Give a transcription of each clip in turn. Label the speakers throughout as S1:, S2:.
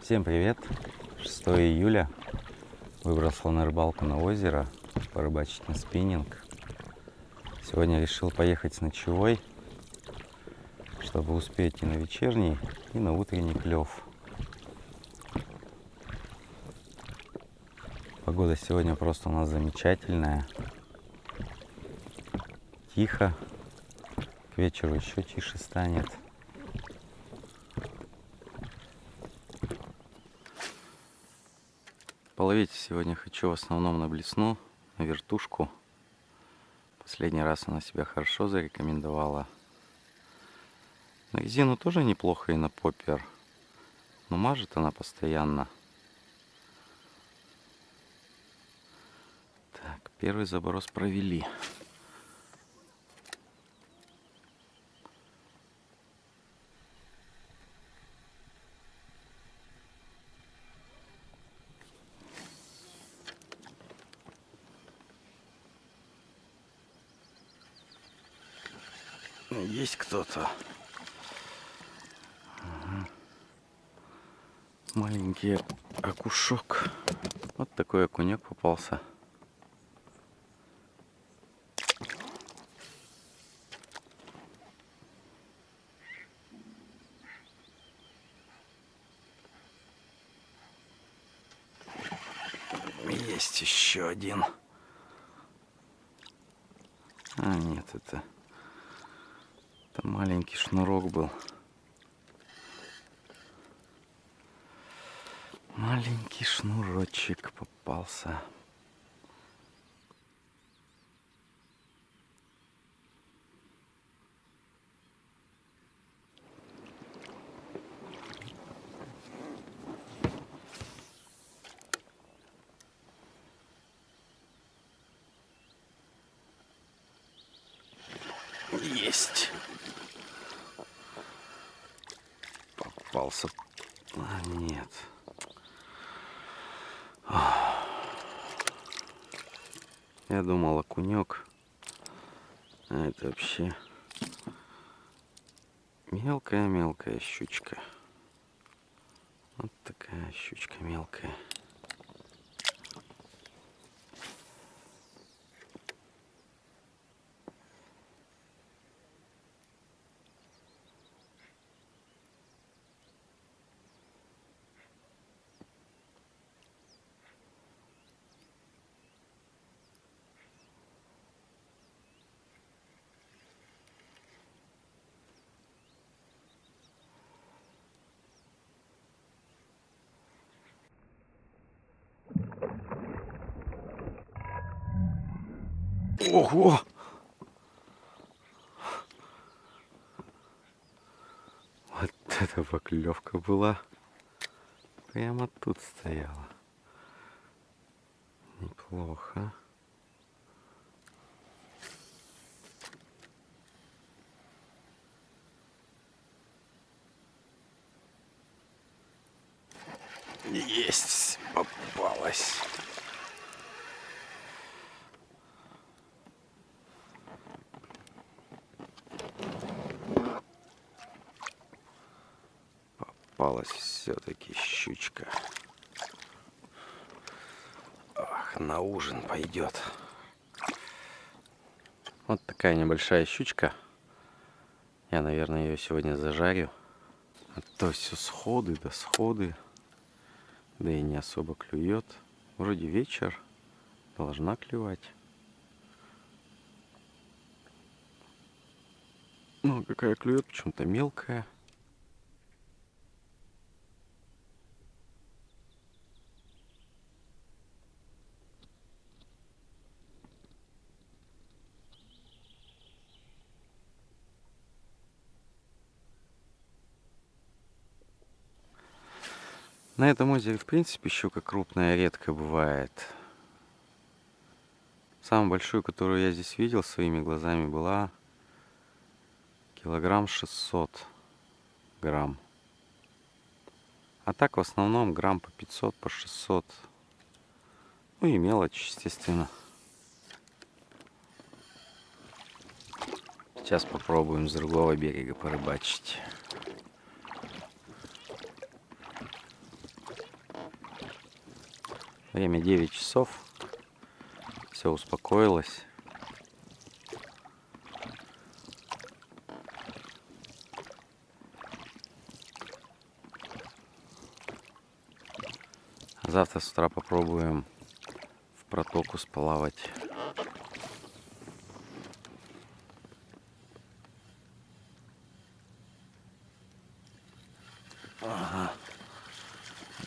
S1: Всем привет! 6 июля. Выбрался на рыбалку на озеро, порыбачить на спиннинг. Сегодня решил поехать с ночевой, чтобы успеть и на вечерний, и на утренний клев. Погода сегодня просто у нас замечательная. Тихо. К вечеру еще тише станет. Половить сегодня хочу в основном на блесну, на вертушку. Последний раз она себя хорошо зарекомендовала. На резину тоже неплохо и на поппер, но мажет она постоянно. Так, первый заброс провели. Есть кто-то. Маленький окушок. Вот такой окунек попался. Есть еще один. А, нет, это маленький шнурок был. Маленький шнурочек попался. Есть. Попался. А, нет. Я думал, окунек. А это вообще мелкая щучка. Вот такая щучка мелкая. Ого! Вот это поклевка была. Прямо тут стояла. Неплохо. Есть, попалась. Попалась все-таки щучка. Ах, на ужин пойдет. Вот такая небольшая щучка. Я, наверное, ее сегодня зажарю. А то все сходы да сходы. Да и не особо клюет. Вроде вечер. Должна клевать. Ну, какая клюет, почему-то мелкая. На этом озере, в принципе, щука крупная редко бывает. Самую большую, которую я здесь видел своими глазами, была килограмм 600 грамм. А так в основном грамм по 500, по 600. Ну и мелочь, естественно. Сейчас попробуем с другого берега порыбачить. Время 9 часов. Все успокоилось. Завтра с утра попробуем в протоку сплавать. Ага.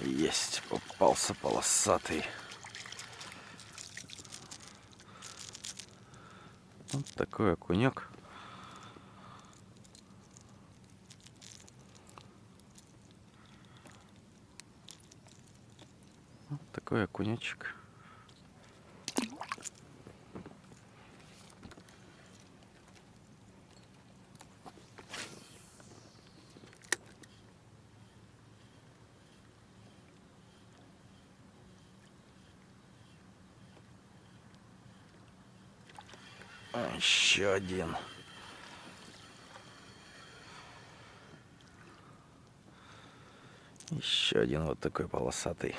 S1: Есть, попался полосатый. Вот такой окунек. Вот такой окунечек. Еще один. Еще один вот такой полосатый.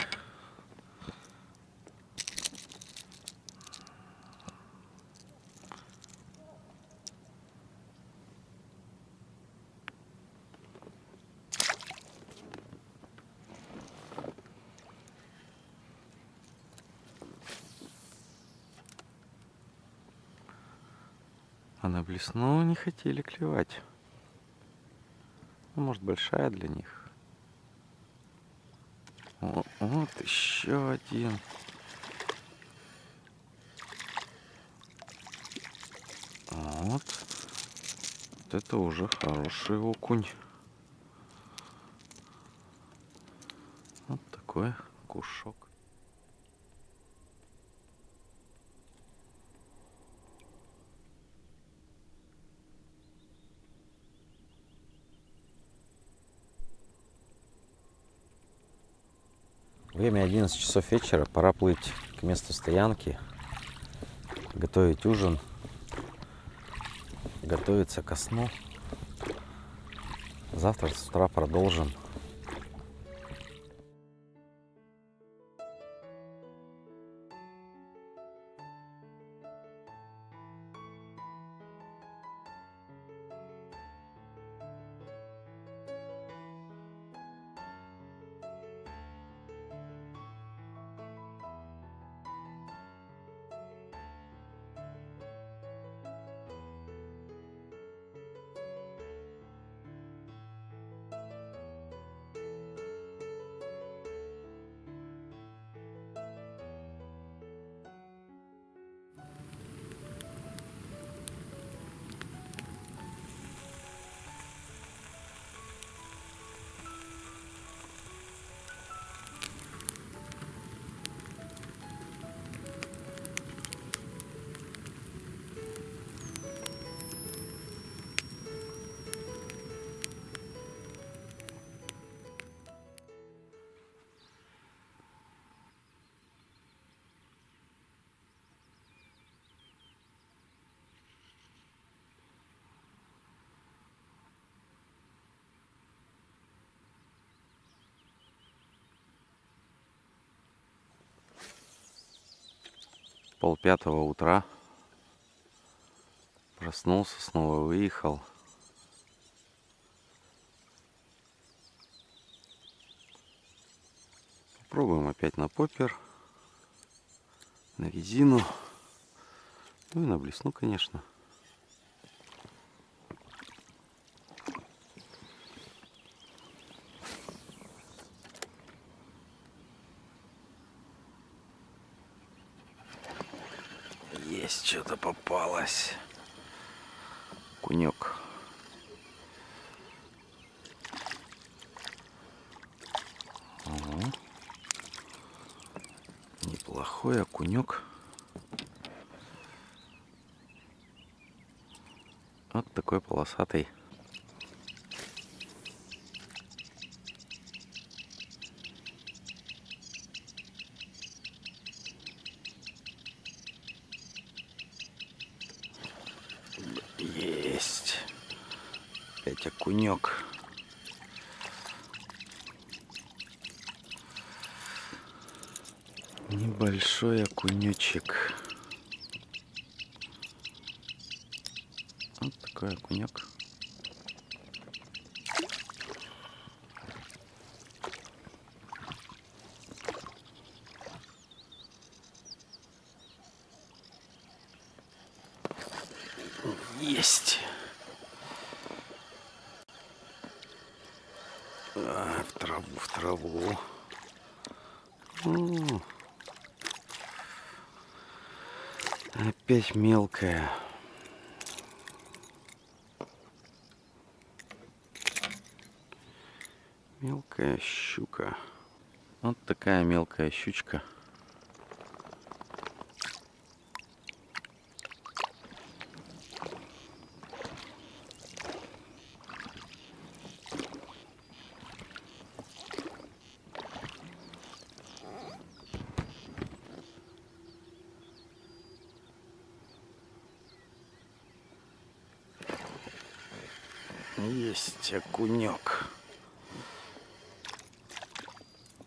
S1: А на блесну не хотели клевать. Ну, может, большая для них. Вот еще один. Вот. Вот это уже хороший окунь. Вот такой кушок. Время 11 часов вечера. Пора плыть к месту стоянки, готовить ужин, готовиться ко сну. Завтра с утра продолжим. Пол-пятого утра. Проснулся, снова выехал. Попробуем опять на поппер, на резину, ну и на блесну, конечно. Есть, что-то попалось. Кунек. Ого. Неплохой окунек. Вот такой полосатый. Есть. Опять окунек. Небольшой окунечек. Вот такой окунек. Есть. В траву, в траву. Опять мелкая. Мелкая щука. Вот такая мелкая щучка. Есть окунек.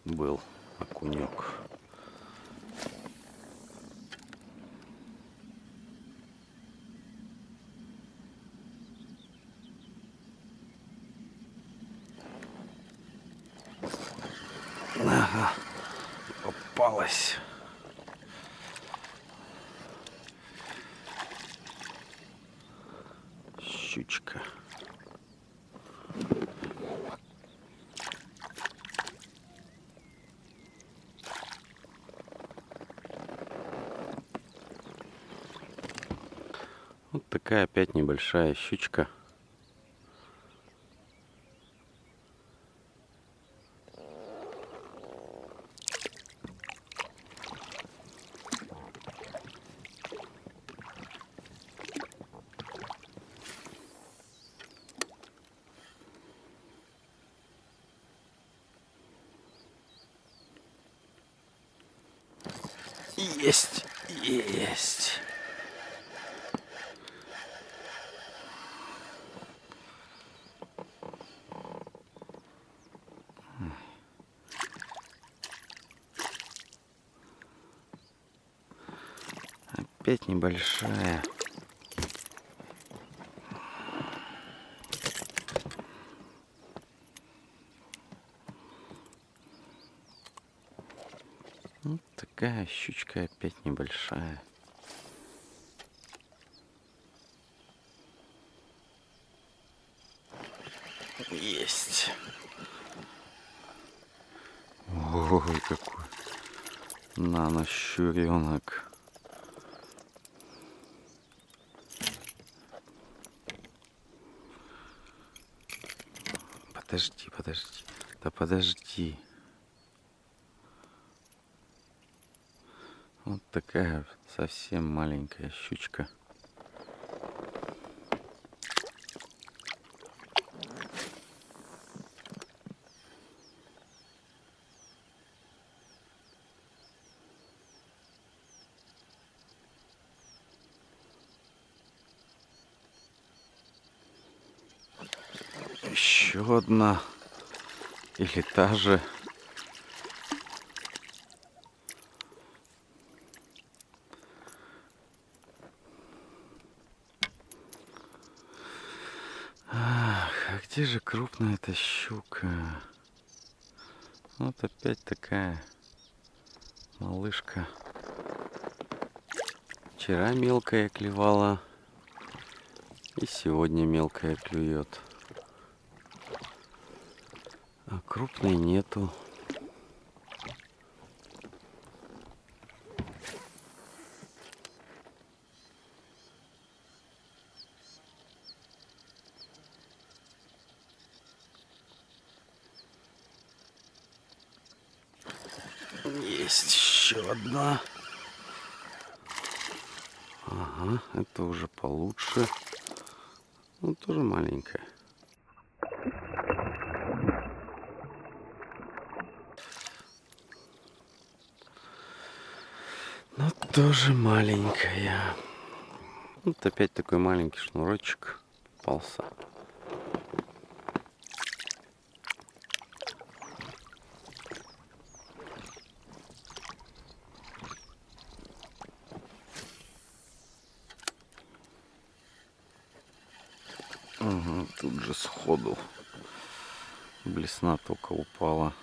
S1: Был окунек. Ага, попалась. Щучка. Вот такая опять небольшая щучка. Есть, есть. Опять небольшая. Вот такая щучка опять небольшая. Есть. Ой, какой нано-щуренок. Подожди, подожди. Да подожди. Вот такая совсем маленькая щучка. Еще одна. Или та же. Ах, а где же крупная эта щука? Вот опять такая малышка. Вчера мелкая клевала. И сегодня мелкая клюет. А крупной нету. Есть еще одна. Ага, это уже получше. Ну, тоже маленькая. Но тоже маленькая. Вот опять такой маленький шнурочек попался. Ага, тут же сходу блесна только упала.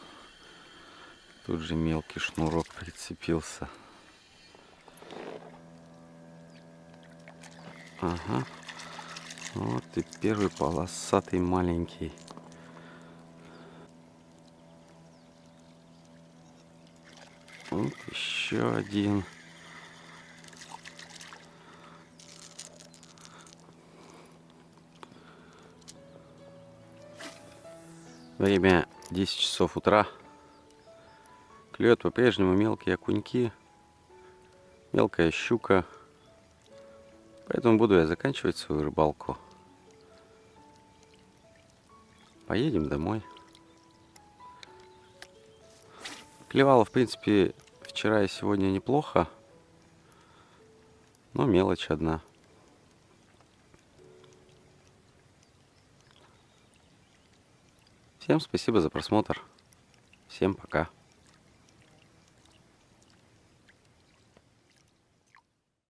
S1: Тут же мелкий шнурок прицепился. Ага. Вот и первый полосатый маленький. Вот еще один. Время 10 часов утра. Клюет по-прежнему мелкие окуньки, мелкая щука. Поэтому буду я заканчивать свою рыбалку. Поедем домой. Клевало, в принципе, вчера и сегодня неплохо. Но мелочь одна. Всем спасибо за просмотр. Всем пока.